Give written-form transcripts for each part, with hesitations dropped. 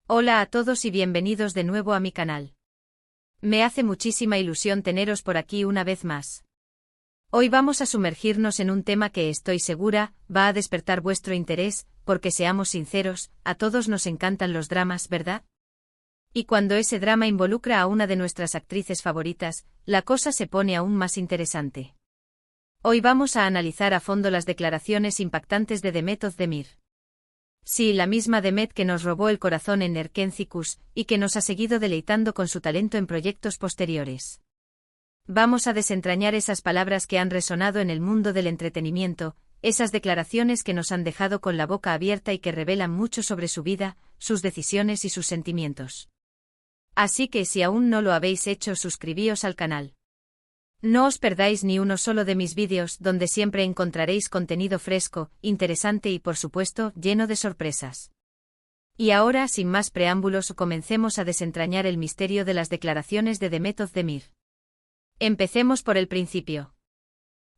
Hola a todos y bienvenidos de nuevo a mi canal. Me hace muchísima ilusión teneros por aquí una vez más. Hoy vamos a sumergirnos en un tema que estoy segura va a despertar vuestro interés, porque seamos sinceros, a todos nos encantan los dramas, ¿verdad? Y cuando ese drama involucra a una de nuestras actrices favoritas, la cosa se pone aún más interesante. Hoy vamos a analizar a fondo las declaraciones impactantes de Demet Özdemir. Sí, la misma Demet que nos robó el corazón en Erkenzicus, y que nos ha seguido deleitando con su talento en proyectos posteriores. Vamos a desentrañar esas palabras que han resonado en el mundo del entretenimiento, esas declaraciones que nos han dejado con la boca abierta y que revelan mucho sobre su vida, sus decisiones y sus sentimientos. Así que si aún no lo habéis hecho, suscribíos al canal. No os perdáis ni uno solo de mis vídeos, donde siempre encontraréis contenido fresco, interesante y por supuesto, lleno de sorpresas. Y ahora, sin más preámbulos, comencemos a desentrañar el misterio de las declaraciones de Demet Özdemir. Empecemos por el principio.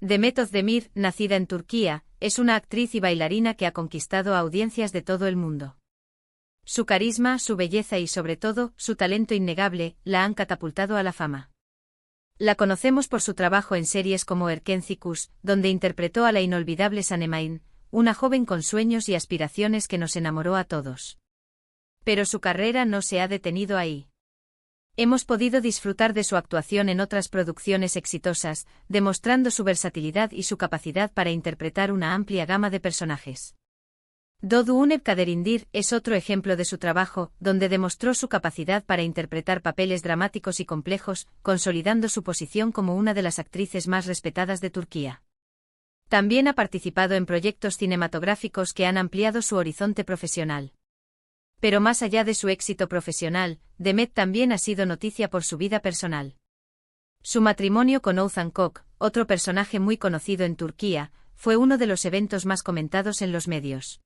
Demet Özdemir, nacida en Turquía, es una actriz y bailarina que ha conquistado a audiencias de todo el mundo. Su carisma, su belleza y sobre todo, su talento innegable, la han catapultado a la fama. La conocemos por su trabajo en series como Erkenzicus, donde interpretó a la inolvidable Sanemayın, una joven con sueños y aspiraciones que nos enamoró a todos. Pero su carrera no se ha detenido ahí. Hemos podido disfrutar de su actuación en otras producciones exitosas, demostrando su versatilidad y su capacidad para interpretar una amplia gama de personajes. Doğu Kaderindir es otro ejemplo de su trabajo, donde demostró su capacidad para interpretar papeles dramáticos y complejos, consolidando su posición como una de las actrices más respetadas de Turquía. También ha participado en proyectos cinematográficos que han ampliado su horizonte profesional. Pero más allá de su éxito profesional, Demet también ha sido noticia por su vida personal. Su matrimonio con Oğuzhan Koç, otro personaje muy conocido en Turquía, fue uno de los eventos más comentados en los medios.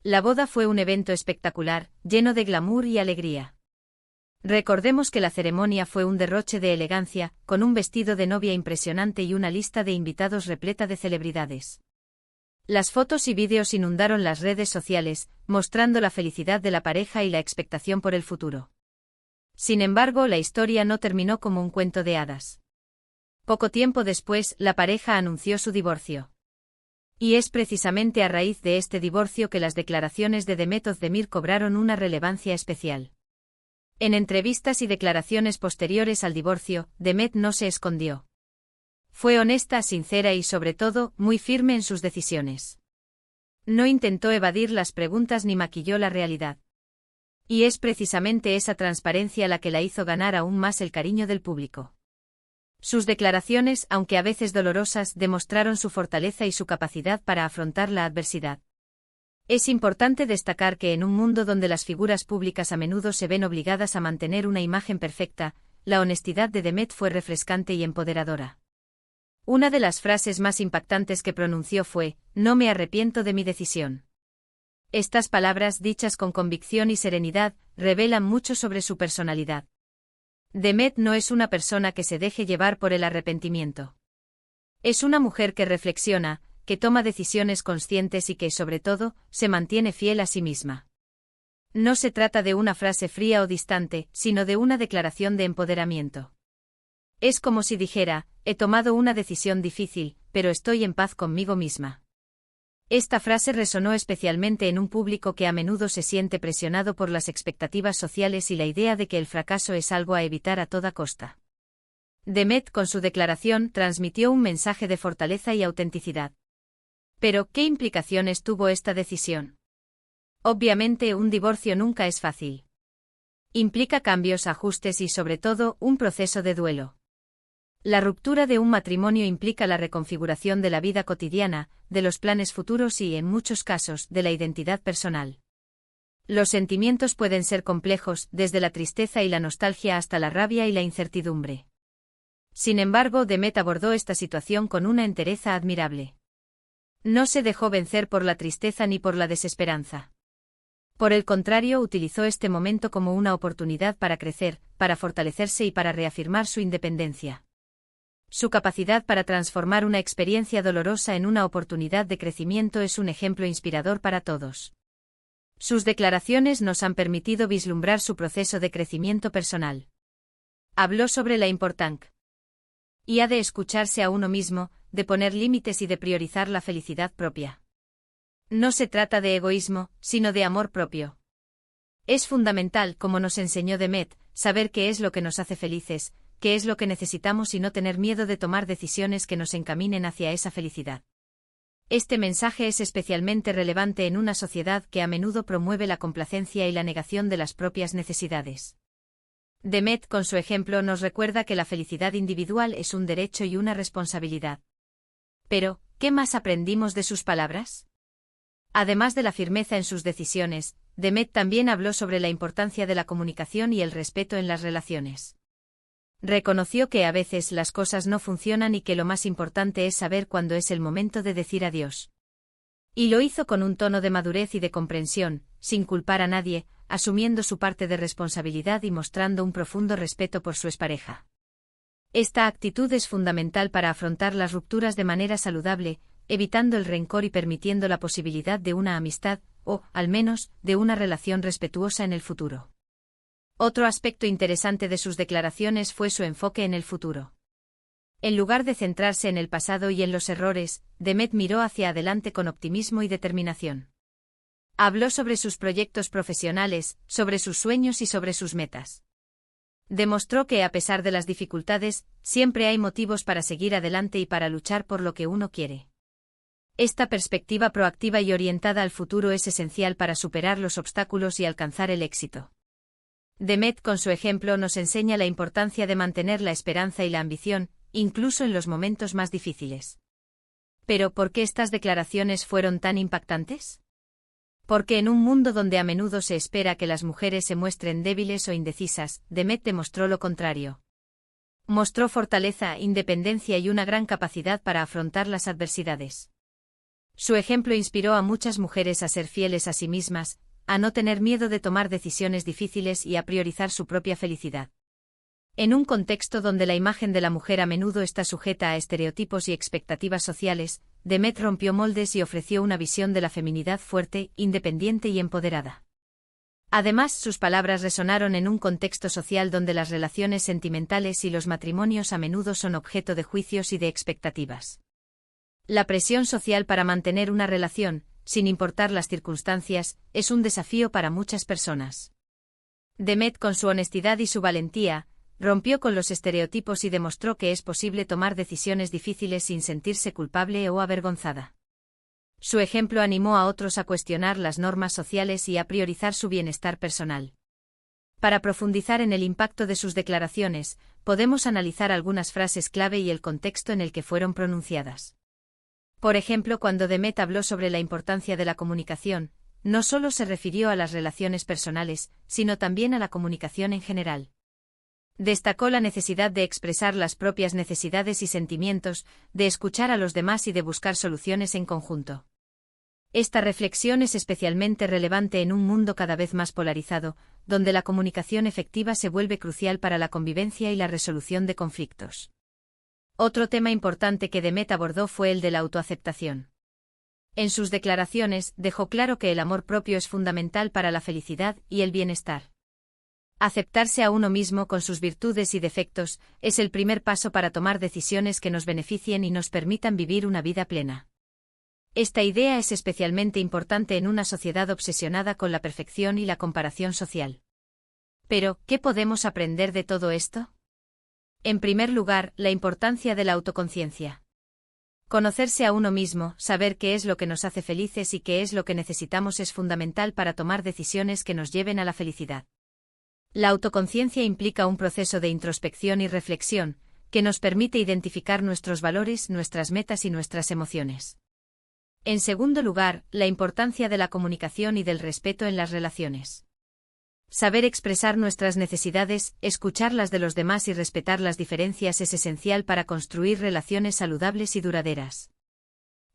La boda fue un evento espectacular, lleno de glamour y alegría. Recordemos que la ceremonia fue un derroche de elegancia, con un vestido de novia impresionante y una lista de invitados repleta de celebridades. Las fotos y vídeos inundaron las redes sociales, mostrando la felicidad de la pareja y la expectación por el futuro. Sin embargo, la historia no terminó como un cuento de hadas. Poco tiempo después, la pareja anunció su divorcio. Y es precisamente a raíz de este divorcio que las declaraciones de Demet Özdemir cobraron una relevancia especial. En entrevistas y declaraciones posteriores al divorcio, Demet no se escondió. Fue honesta, sincera y sobre todo, muy firme en sus decisiones. No intentó evadir las preguntas ni maquilló la realidad. Y es precisamente esa transparencia la que la hizo ganar aún más el cariño del público. Sus declaraciones, aunque a veces dolorosas, demostraron su fortaleza y su capacidad para afrontar la adversidad. Es importante destacar que en un mundo donde las figuras públicas a menudo se ven obligadas a mantener una imagen perfecta, la honestidad de Demet fue refrescante y empoderadora. Una de las frases más impactantes que pronunció fue: "No me arrepiento de mi decisión". Estas palabras, dichas con convicción y serenidad, revelan mucho sobre su personalidad. Demet no es una persona que se deje llevar por el arrepentimiento. Es una mujer que reflexiona, que toma decisiones conscientes y que, sobre todo, se mantiene fiel a sí misma. No se trata de una frase fría o distante, sino de una declaración de empoderamiento. Es como si dijera: he tomado una decisión difícil, pero estoy en paz conmigo misma. Esta frase resonó especialmente en un público que a menudo se siente presionado por las expectativas sociales y la idea de que el fracaso es algo a evitar a toda costa. Demet, con su declaración, transmitió un mensaje de fortaleza y autenticidad. Pero, ¿qué implicaciones tuvo esta decisión? Obviamente, un divorcio nunca es fácil. Implica cambios, ajustes y, sobre todo, un proceso de duelo. La ruptura de un matrimonio implica la reconfiguración de la vida cotidiana, de los planes futuros y, en muchos casos, de la identidad personal. Los sentimientos pueden ser complejos, desde la tristeza y la nostalgia hasta la rabia y la incertidumbre. Sin embargo, Demet abordó esta situación con una entereza admirable. No se dejó vencer por la tristeza ni por la desesperanza. Por el contrario, utilizó este momento como una oportunidad para crecer, para fortalecerse y para reafirmar su independencia. Su capacidad para transformar una experiencia dolorosa en una oportunidad de crecimiento es un ejemplo inspirador para todos. Sus declaraciones nos han permitido vislumbrar su proceso de crecimiento personal. Habló sobre la importancia de escucharse a uno mismo, de poner límites y de priorizar la felicidad propia. No se trata de egoísmo, sino de amor propio. Es fundamental, como nos enseñó Demet, saber qué es lo que nos hace felices, qué es lo que necesitamos y no tener miedo de tomar decisiones que nos encaminen hacia esa felicidad. Este mensaje es especialmente relevante en una sociedad que a menudo promueve la complacencia y la negación de las propias necesidades. Demet, con su ejemplo, nos recuerda que la felicidad individual es un derecho y una responsabilidad. Pero, ¿qué más aprendimos de sus palabras? Además de la firmeza en sus decisiones, Demet también habló sobre la importancia de la comunicación y el respeto en las relaciones. Reconoció que a veces las cosas no funcionan y que lo más importante es saber cuándo es el momento de decir adiós. Y lo hizo con un tono de madurez y de comprensión, sin culpar a nadie, asumiendo su parte de responsabilidad y mostrando un profundo respeto por su expareja. Esta actitud es fundamental para afrontar las rupturas de manera saludable, evitando el rencor y permitiendo la posibilidad de una amistad, o, al menos, de una relación respetuosa en el futuro. Otro aspecto interesante de sus declaraciones fue su enfoque en el futuro. En lugar de centrarse en el pasado y en los errores, Demet miró hacia adelante con optimismo y determinación. Habló sobre sus proyectos profesionales, sobre sus sueños y sobre sus metas. Demostró que a pesar de las dificultades, siempre hay motivos para seguir adelante y para luchar por lo que uno quiere. Esta perspectiva proactiva y orientada al futuro es esencial para superar los obstáculos y alcanzar el éxito. Demet, con su ejemplo, nos enseña la importancia de mantener la esperanza y la ambición, incluso en los momentos más difíciles. Pero, ¿por qué estas declaraciones fueron tan impactantes? Porque en un mundo donde a menudo se espera que las mujeres se muestren débiles o indecisas, Demet demostró lo contrario. Mostró fortaleza, independencia y una gran capacidad para afrontar las adversidades. Su ejemplo inspiró a muchas mujeres a ser fieles a sí mismas, a no tener miedo de tomar decisiones difíciles y a priorizar su propia felicidad. En un contexto donde la imagen de la mujer a menudo está sujeta a estereotipos y expectativas sociales, Demet rompió moldes y ofreció una visión de la feminidad fuerte, independiente y empoderada. Además, sus palabras resonaron en un contexto social donde las relaciones sentimentales y los matrimonios a menudo son objeto de juicios y de expectativas. La presión social para mantener una relación, sin importar las circunstancias, es un desafío para muchas personas. Demet, con su honestidad y su valentía, rompió con los estereotipos y demostró que es posible tomar decisiones difíciles sin sentirse culpable o avergonzada. Su ejemplo animó a otros a cuestionar las normas sociales y a priorizar su bienestar personal. Para profundizar en el impacto de sus declaraciones, podemos analizar algunas frases clave y el contexto en el que fueron pronunciadas. Por ejemplo, cuando Demet habló sobre la importancia de la comunicación, no solo se refirió a las relaciones personales, sino también a la comunicación en general. Destacó la necesidad de expresar las propias necesidades y sentimientos, de escuchar a los demás y de buscar soluciones en conjunto. Esta reflexión es especialmente relevante en un mundo cada vez más polarizado, donde la comunicación efectiva se vuelve crucial para la convivencia y la resolución de conflictos. Otro tema importante que Demet abordó fue el de la autoaceptación. En sus declaraciones, dejó claro que el amor propio es fundamental para la felicidad y el bienestar. Aceptarse a uno mismo con sus virtudes y defectos es el primer paso para tomar decisiones que nos beneficien y nos permitan vivir una vida plena. Esta idea es especialmente importante en una sociedad obsesionada con la perfección y la comparación social. Pero, ¿qué podemos aprender de todo esto? En primer lugar, la importancia de la autoconciencia. Conocerse a uno mismo, saber qué es lo que nos hace felices y qué es lo que necesitamos es fundamental para tomar decisiones que nos lleven a la felicidad. La autoconciencia implica un proceso de introspección y reflexión, que nos permite identificar nuestros valores, nuestras metas y nuestras emociones. En segundo lugar, la importancia de la comunicación y del respeto en las relaciones. Saber expresar nuestras necesidades, escuchar las de los demás y respetar las diferencias es esencial para construir relaciones saludables y duraderas.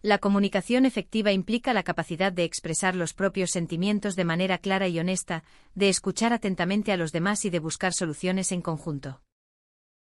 La comunicación efectiva implica la capacidad de expresar los propios sentimientos de manera clara y honesta, de escuchar atentamente a los demás y de buscar soluciones en conjunto.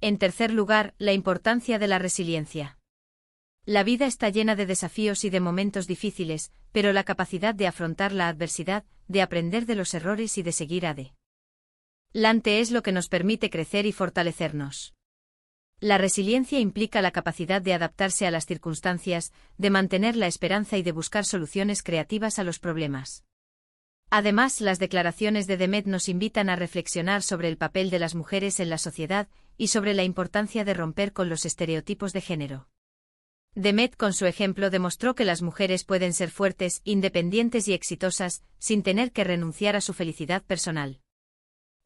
En tercer lugar, la importancia de la resiliencia. La vida está llena de desafíos y de momentos difíciles, pero la capacidad de afrontar la adversidad, de aprender de los errores y de seguir adelante es lo que nos permite crecer y fortalecernos. La resiliencia implica la capacidad de adaptarse a las circunstancias, de mantener la esperanza y de buscar soluciones creativas a los problemas. Además, las declaraciones de Demet nos invitan a reflexionar sobre el papel de las mujeres en la sociedad y sobre la importancia de romper con los estereotipos de género. Demet con su ejemplo demostró que las mujeres pueden ser fuertes, independientes y exitosas, sin tener que renunciar a su felicidad personal.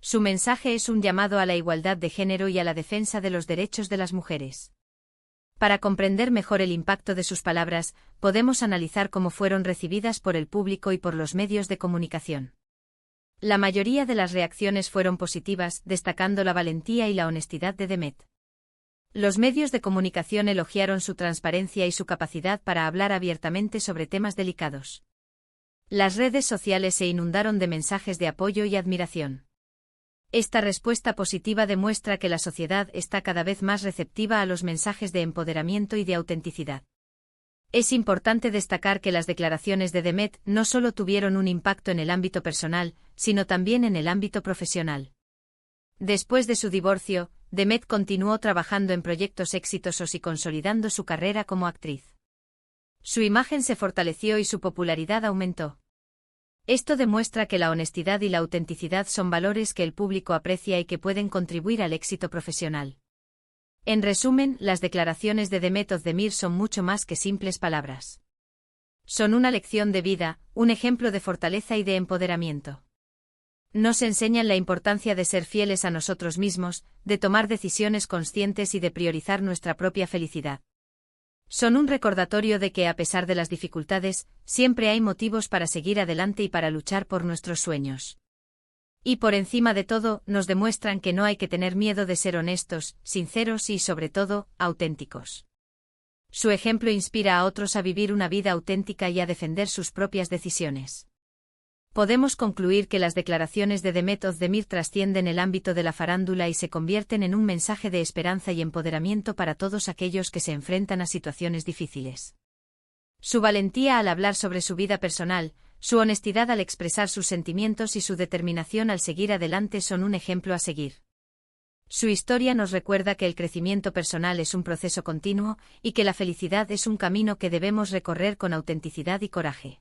Su mensaje es un llamado a la igualdad de género y a la defensa de los derechos de las mujeres. Para comprender mejor el impacto de sus palabras, podemos analizar cómo fueron recibidas por el público y por los medios de comunicación. La mayoría de las reacciones fueron positivas, destacando la valentía y la honestidad de Demet. Los medios de comunicación elogiaron su transparencia y su capacidad para hablar abiertamente sobre temas delicados. Las redes sociales se inundaron de mensajes de apoyo y admiración. Esta respuesta positiva demuestra que la sociedad está cada vez más receptiva a los mensajes de empoderamiento y de autenticidad. Es importante destacar que las declaraciones de Demet no solo tuvieron un impacto en el ámbito personal, sino también en el ámbito profesional. Después de su divorcio, Demet continuó trabajando en proyectos exitosos y consolidando su carrera como actriz. Su imagen se fortaleció y su popularidad aumentó. Esto demuestra que la honestidad y la autenticidad son valores que el público aprecia y que pueden contribuir al éxito profesional. En resumen, las declaraciones de Demet Özdemir son mucho más que simples palabras. Son una lección de vida, un ejemplo de fortaleza y de empoderamiento. Nos enseñan la importancia de ser fieles a nosotros mismos, de tomar decisiones conscientes y de priorizar nuestra propia felicidad. Son un recordatorio de que a pesar de las dificultades, siempre hay motivos para seguir adelante y para luchar por nuestros sueños. Y por encima de todo, nos demuestran que no hay que tener miedo de ser honestos, sinceros y, sobre todo, auténticos. Su ejemplo inspira a otros a vivir una vida auténtica y a defender sus propias decisiones. Podemos concluir que las declaraciones de Demet Özdemir trascienden el ámbito de la farándula y se convierten en un mensaje de esperanza y empoderamiento para todos aquellos que se enfrentan a situaciones difíciles. Su valentía al hablar sobre su vida personal, su honestidad al expresar sus sentimientos y su determinación al seguir adelante son un ejemplo a seguir. Su historia nos recuerda que el crecimiento personal es un proceso continuo y que la felicidad es un camino que debemos recorrer con autenticidad y coraje.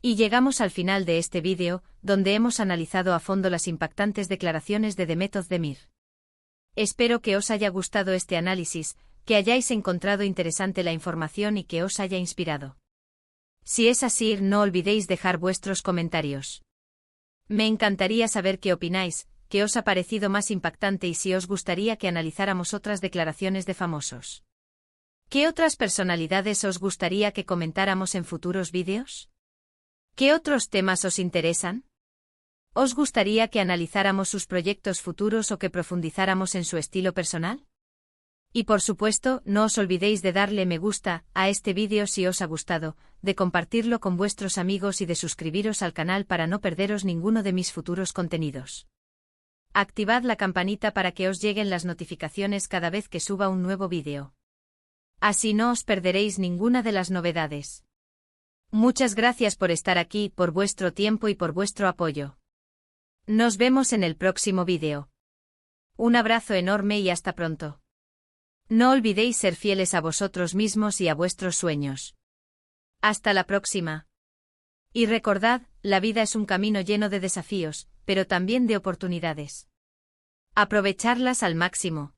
Y llegamos al final de este vídeo, donde hemos analizado a fondo las impactantes declaraciones de Demet Özdemir. Espero que os haya gustado este análisis, que hayáis encontrado interesante la información y que os haya inspirado. Si es así, no olvidéis dejar vuestros comentarios. Me encantaría saber qué opináis, qué os ha parecido más impactante y si os gustaría que analizáramos otras declaraciones de famosos. ¿Qué otras personalidades os gustaría que comentáramos en futuros vídeos? ¿Qué otros temas os interesan? ¿Os gustaría que analizáramos sus proyectos futuros o que profundizáramos en su estilo personal? Y por supuesto, no os olvidéis de darle me gusta a este vídeo si os ha gustado, de compartirlo con vuestros amigos y de suscribiros al canal para no perderos ninguno de mis futuros contenidos. Activad la campanita para que os lleguen las notificaciones cada vez que suba un nuevo vídeo. Así no os perderéis ninguna de las novedades. Muchas gracias por estar aquí, por vuestro tiempo y por vuestro apoyo. Nos vemos en el próximo vídeo. Un abrazo enorme y hasta pronto. No olvidéis ser fieles a vosotros mismos y a vuestros sueños. Hasta la próxima. Y recordad, la vida es un camino lleno de desafíos, pero también de oportunidades. Aprovecharlas al máximo.